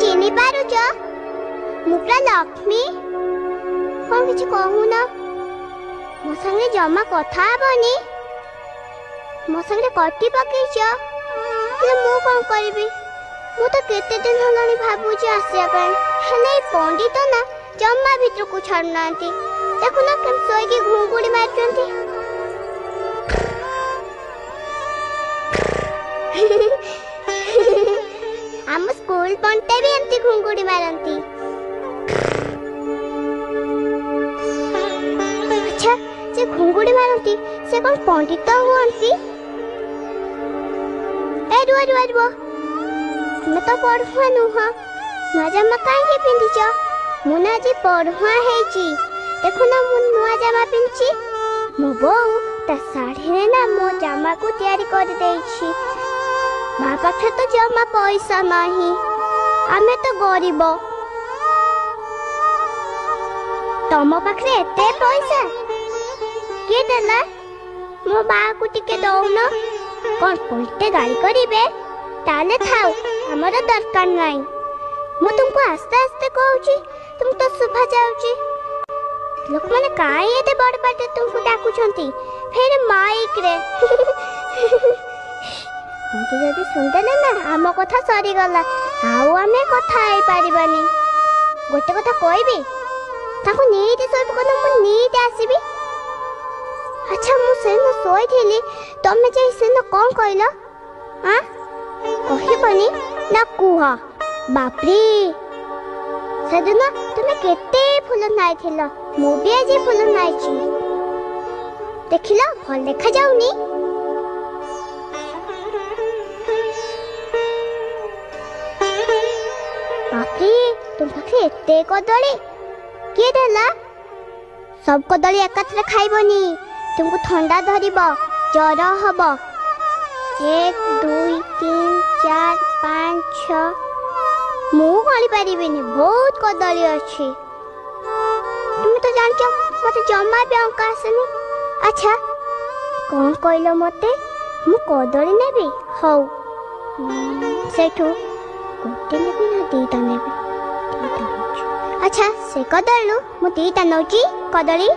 चिन्ह पारुच मुप्रा लक्ष्मी कौन किसी कहून मो संगे जमा कथा हेबनी मो संगे कटी पकईच मु कौन करी मु तो केते दिन हलानी भाबुची आसिया हेले पंडित ना जमा भीतर को छाड़ना देखुना केम सोईकी घुंगुड़ी मारचंती आम स्कूल पंटे भी एमती घुंगुड़ी मारती अच्छा से घुंगुड़ी मारती से कौन पंडित हुअंती ए रुआ रुआ रुआ मैं तो पढ़ुआ नुह नुआ जामा कहीं पिंधिच मुना जी पढ़ुआ हेची देखुना मु नुआ जामा पिंची मो बो ता साड़ी रे ना मो जामा को तैयारी कर देइछि मां पाखे तो जमा पैसा नहीं आमे तो गरीब तम पाखे एते पैसा के देला मो बा को टिके दउन कोन पलटे गाड़ी करिवे ताले थाउ हमर दरकार नहीं मु तुमको आस्ते आस्ते कहूची तुम तो सुभा जाउची लोक माने काई एते बड़ पाटे तुमको डाकुछंती फेर माइक रे मते जदी सुनदेले ना आम कथा सरी गला आउ आमे कथा आइ पारिबानी गोटे कथा कहबी ताको नीति सब कोन मु नीति आसीबी अच्छा मु सेन सोई थिली तमे जे सेन कोन कहलो हां कहिबनी ना कुह बापरी सदन तुमे केते फूल नाइ थिला मु भी आज फूल नाइची देखिलो भल देखा जाउनी बापरी तुम पाखे एते कदली किए देला सब कदली एकाथरे खाइबनी तुमको ठंडा धरिब जर हब 1 2 3 4 5 6 मु गली पारिबिनी बहुत कदली अछि तुम तो जानछ मते जम्मा भी अंक आसनी अच्छा कौन कहलो मते मु कदली नेबी हौ सेठू गोटे नेबी ना दीटा नेबी अच्छा से कदलू मु दीटा नौची कदली